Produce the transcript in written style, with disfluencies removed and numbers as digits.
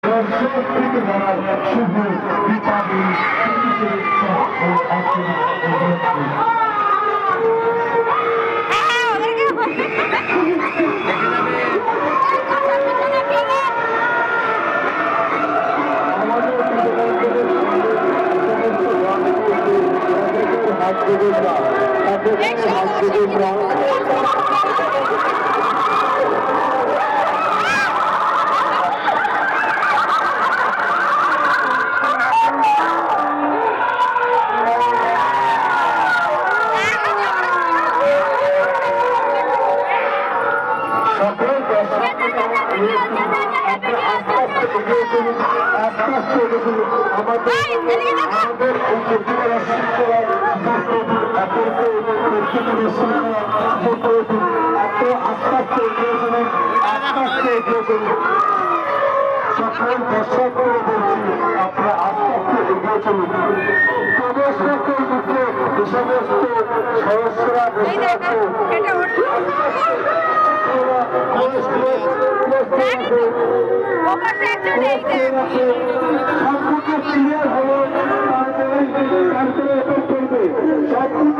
দর্শক থেকে যারা শুভ দীপাবলি সকল দর্শককে বলছি আপনারা আস্তে আস্তে এগিয়ে চলুন। প্রদর্শকের মুখে যে সমস্ত সহস্রা সম্পূর্ণ ক্লিয়ার হলো তারপরে করবে সবকিছু